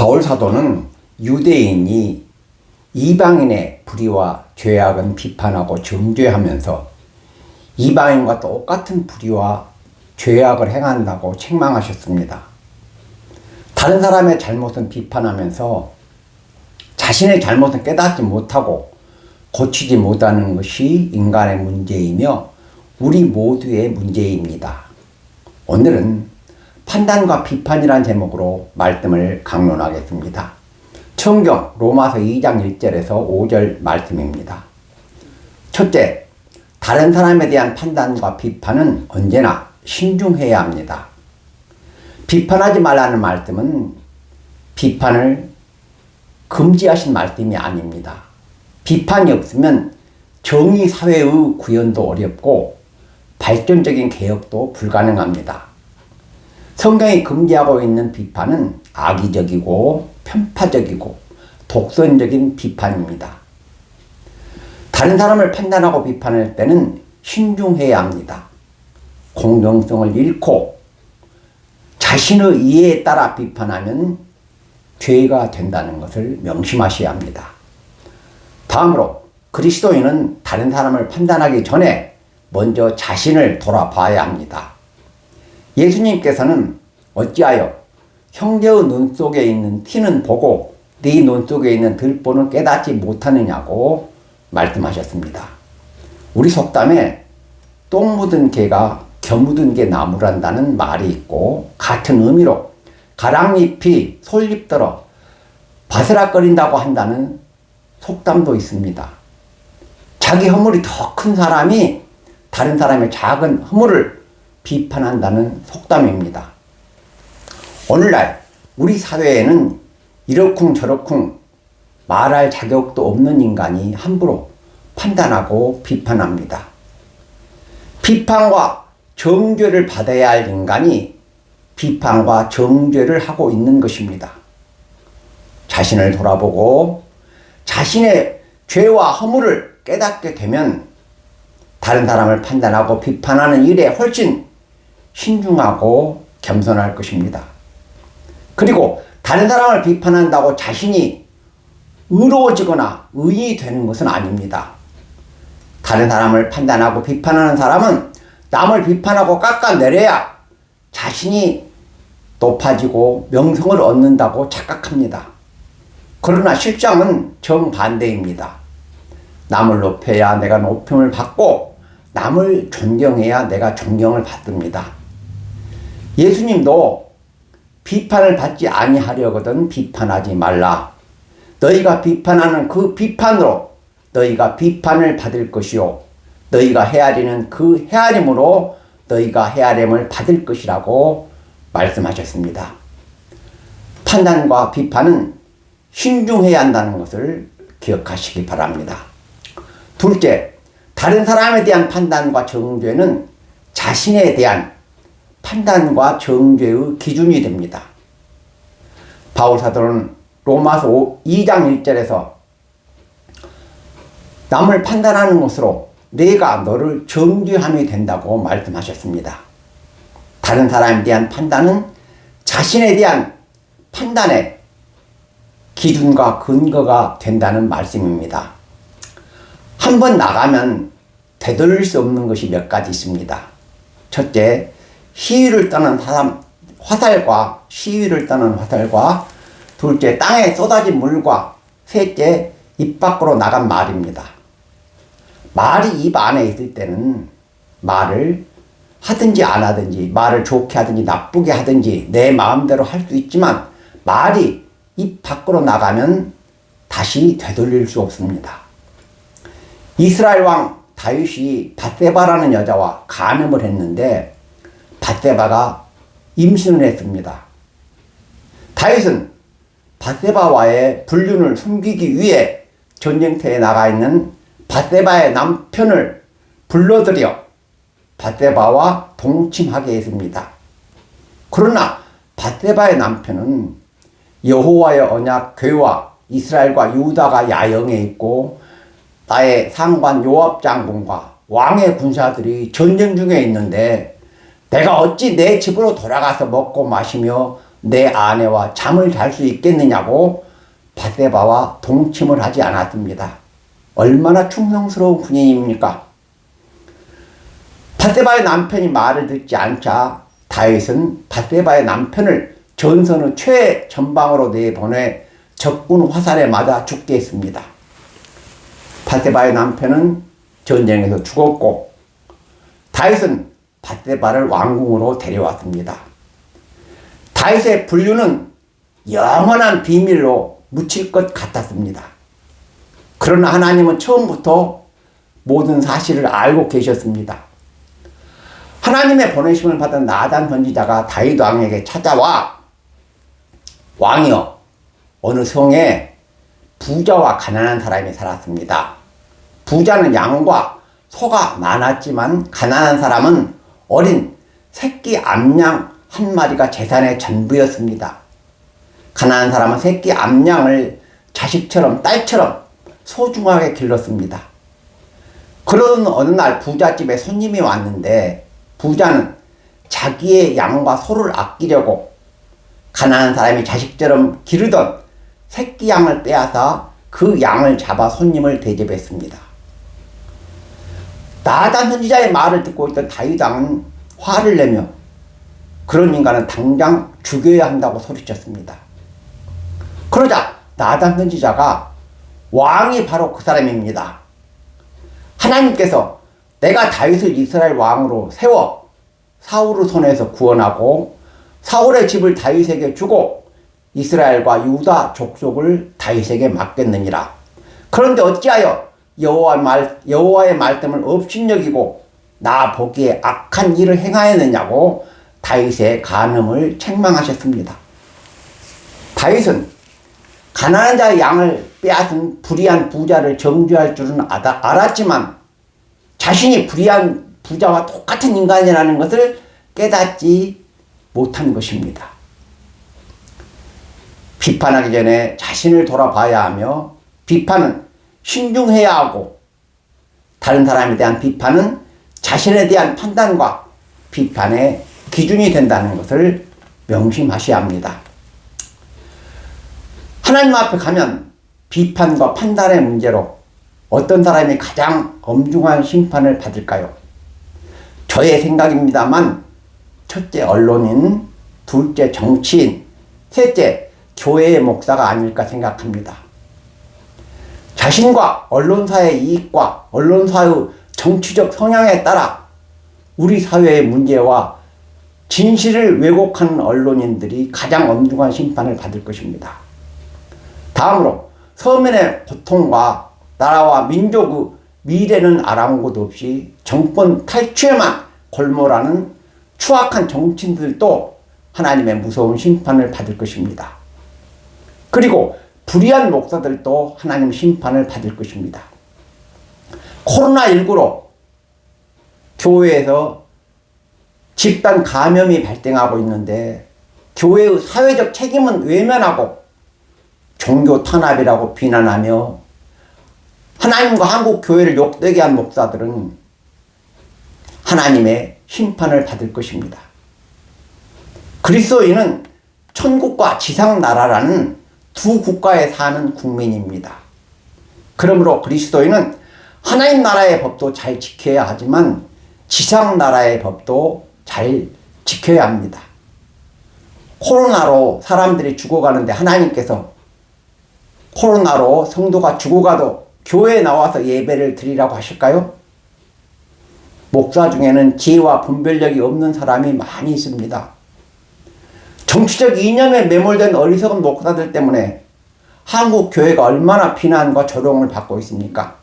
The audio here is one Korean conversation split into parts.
바울 사도는 유대인이 이방인의 불의와 죄악은 비판하고 정죄하면서 이방인과 똑같은 불의와 죄악을 행한다고 책망하셨습니다. 다른 사람의 잘못은 비판하면서 자신의 잘못은 깨닫지 못하고 고치지 못하는 것이 인간의 문제이며 우리 모두의 문제입니다. 오늘은 판단과 비판이란 제목으로 말씀을 강론하겠습니다. 성경 로마서 2장 1절에서 5절 말씀입니다. 첫째, 다른 사람에 대한 판단과 비판은 언제나 신중해야 합니다. 비판하지 말라는 말씀은 비판을 금지하신 말씀이 아닙니다. 비판이 없으면 정의 사회의 구현도 어렵고 발전적인 개혁도 불가능합니다. 성경이 금지하고 있는 비판은 악의적이고 편파적이고 독선적인 비판입니다. 다른 사람을 판단하고 비판할 때는 신중해야 합니다. 공정성을 잃고 자신의 이해에 따라 비판하면 죄가 된다는 것을 명심하셔야 합니다. 다음으로 그리스도인은 다른 사람을 판단하기 전에 먼저 자신을 돌아봐야 합니다. 예수님께서는 어찌하여 형제의 눈 속에 있는 티는 보고 네 눈 속에 있는 들보는 깨닫지 못하느냐고 말씀하셨습니다. 우리 속담에 똥 묻은 개가 겨 묻은 개 나무란다는 말이 있고, 같은 의미로 가랑잎이 솔잎들어 바스락거린다고 한다는 속담도 있습니다. 자기 허물이 더 큰 사람이 다른 사람의 작은 허물을 비판한다는 속담입니다. 오늘날 우리 사회에는 이러쿵저러쿵 말할 자격도 없는 인간이 함부로 판단하고 비판합니다. 비판과 정죄를 받아야 할 인간이 비판과 정죄를 하고 있는 것입니다. 자신을 돌아보고 자신의 죄와 허물을 깨닫게 되면 다른 사람을 판단하고 비판하는 일에 훨씬 신중하고 겸손할 것입니다. 그리고 다른 사람을 비판한다고 자신이 의로워지거나 의인이 되는 것은 아닙니다. 다른 사람을 판단하고 비판하는 사람은 남을 비판하고 깎아내려야 자신이 높아지고 명성을 얻는다고 착각합니다. 그러나 실상은 정반대입니다. 남을 높여야 내가 높임을 받고 남을 존경해야 내가 존경을 받습니다. 예수님도 비판을 받지 아니하려거든 비판하지 말라. 너희가 비판하는 그 비판으로 너희가 비판을 받을 것이요 너희가 헤아리는 그 헤아림으로 너희가 헤아림을 받을 것이라고 말씀하셨습니다. 판단과 비판은 신중해야 한다는 것을 기억하시기 바랍니다. 둘째, 다른 사람에 대한 판단과 정죄는 자신에 대한 판단과 정죄의 기준이 됩니다. 바울 사도는 로마서 2장 1절에서 남을 판단하는 것으로 내가 너를 정죄함이 된다고 말씀하셨습니다. 다른 사람에 대한 판단은 자신에 대한 판단의 기준과 근거가 된다는 말씀입니다. 한번 나가면 되돌릴 수 없는 것이 몇 가지 있습니다. 첫째, 시위를 떠난 화살과 시위를 떠난 화살과, 둘째, 땅에 쏟아진 물과, 셋째, 입 밖으로 나간 말입니다. 말이 입 안에 있을 때는 말을 하든지 안 하든지, 말을 좋게 하든지 나쁘게 하든지 내 마음대로 할 수 있지만 말이 입 밖으로 나가면 다시 되돌릴 수 없습니다. 이스라엘 왕 다윗이 밧세바라는 여자와 간음을 했는데 밧세바가 임신을 했습니다. 다윗은 밧세바와의 불륜을 숨기기 위해 전쟁터에 나가 있는 밧세바의 남편을 불러들여 밧세바와 동침하게 했습니다. 그러나 밧세바의 남편은 여호와의 언약 궤와 이스라엘과 유다가 야영에 있고 나의 상관 요압 장군과 왕의 군사들이 전쟁 중에 있는데 내가 어찌 내 집으로 돌아가서 먹고 마시며 내 아내와 잠을 잘 수 있겠느냐고 밧세바와 동침을 하지 않았습니다. 얼마나 충성스러운 군인입니까? 밧세바의 남편이 말을 듣지 않자 다윗은 밧세바의 남편을 전선의 최전방으로 내보내 적군 화살에 맞아 죽게 했습니다. 밧세바의 남편은 전쟁에서 죽었고 다윗은 밧세바를 왕궁으로 데려왔습니다. 다윗의 분류는 영원한 비밀로 묻힐 것 같았습니다. 그러나 하나님은 처음부터 모든 사실을 알고 계셨습니다. 하나님의 보내심을 받은 나단 선지자가 다윗 왕에게 찾아와 왕이여, 어느 성에 부자와 가난한 사람이 살았습니다. 부자는 양과 소가 많았지만 가난한 사람은 어린 새끼 암양 한 마리가 재산의 전부였습니다. 가난한 사람은 새끼 암양을 자식처럼 딸처럼 소중하게 길렀습니다. 그러던 어느 날 부잣집에 손님이 왔는데 부자는 자기의 양과 소를 아끼려고 가난한 사람이 자식처럼 기르던 새끼 양을 빼앗아 그 양을 잡아 손님을 대접했습니다. 나단 선지자의 말을 듣고 있던 다윗 왕은 화를 내며 그런 인간은 당장 죽여야 한다고 소리쳤습니다. 그러자 나단 선지자가 왕이 바로 그 사람입니다. 하나님께서 내가 다윗을 이스라엘 왕으로 세워 사울의 손에서 구원하고 사울의 집을 다윗에게 주고 이스라엘과 유다 족속을 다윗에게 맡겼느니라. 그런데 어찌하여 여호와의 말씀을 업신여기고 나 보기에 악한 일을 행하였느냐고 다윗의 간음을 책망하셨습니다. 다윗은 가난한 자의 양을 빼앗은 불의한 부자를 정죄할 줄은 알았지만 자신이 불의한 부자와 똑같은 인간이라는 것을 깨닫지 못한 것입니다. 비판하기 전에 자신을 돌아봐야 하며 비판은 신중해야 하고 다른 사람에 대한 비판은 자신에 대한 판단과 비판의 기준이 된다는 것을 명심하셔야 합니다. 하나님 앞에 가면 비판과 판단의 문제로 어떤 사람이 가장 엄중한 심판을 받을까요? 저의 생각입니다만 첫째 언론인, 둘째 정치인, 셋째 교회의 목사가 아닐까 생각합니다. 자신과 언론사의 이익과 언론사의 정치적 성향에 따라 우리 사회의 문제와 진실을 왜곡하는 언론인들이 가장 엄중한 심판을 받을 것입니다. 다음으로 서민의 고통과 나라와 민족의 미래는 아랑곳 없이 정권 탈취에만 골몰하는 추악한 정치인들도 하나님의 무서운 심판을 받을 것입니다. 그리고 불의한 목사들도 하나님 심판을 받을 것입니다. 코로나19로 교회에서 집단 감염이 발생하고 있는데 교회의 사회적 책임은 외면하고 종교 탄압이라고 비난하며 하나님과 한국 교회를 욕되게 한 목사들은 하나님의 심판을 받을 것입니다. 그리스도인은 천국과 지상나라라는 두 국가에 사는 국민입니다. 그러므로 그리스도인은 하나님 나라의 법도 잘 지켜야 하지만 지상나라의 법도 잘 지켜야 합니다. 코로나로 사람들이 죽어가는데 하나님께서 코로나로 성도가 죽어가도 교회에 나와서 예배를 드리라고 하실까요? 목사 중에는 지혜와 분별력이 없는 사람이 많이 있습니다. 정치적 이념에 매몰된 어리석은 목사들 때문에 한국 교회가 얼마나 비난과 조롱을 받고 있습니까?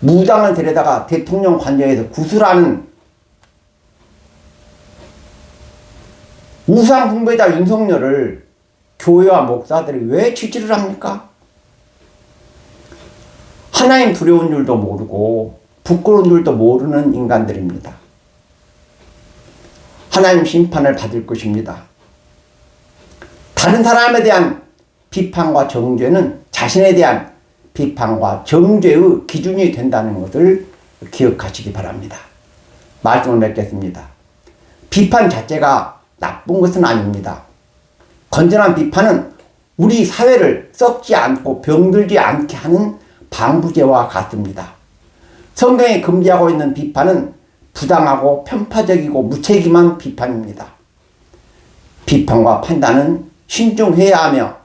무당을 데려다가 대통령 관저에서 구슬하는 우상 숭배자 윤석열을 교회와 목사들이 왜 지지를 합니까? 하나님 두려운 줄도 모르고 부끄러운 줄도 모르는 인간들입니다. 하나님 심판을 받을 것입니다. 다른 사람에 대한 비판과 정죄는 자신에 대한 비판과 정죄의 기준이 된다는 것을 기억하시기 바랍니다. 말씀을 맺겠습니다. 비판 자체가 나쁜 것은 아닙니다. 건전한 비판은 우리 사회를 썩지 않고 병들지 않게 하는 방부제와 같습니다. 성경이 금지하고 있는 비판은 부당하고 편파적이고 무책임한 비판입니다. 비판과 판단은 신중해야 하며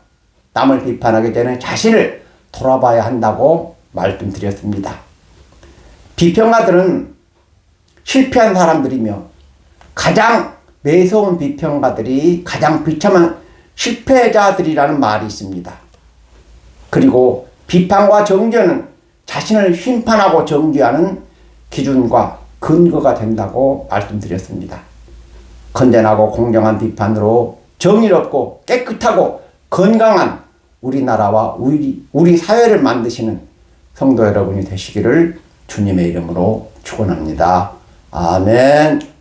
남을 비판하기 전에 자신을 돌아봐야 한다고 말씀드렸습니다. 비평가들은 실패한 사람들이며 가장 매서운 비평가들이 가장 비참한 실패자들이라는 말이 있습니다. 그리고 비판과 정죄는 자신을 심판하고 정죄하는 기준과 근거가 된다고 말씀드렸습니다. 건전하고 공정한 비판으로 정의롭고 깨끗하고 건강한 우리나라와 우리 사회를 만드시는 성도 여러분이 되시기를 주님의 이름으로 축원합니다. 아멘.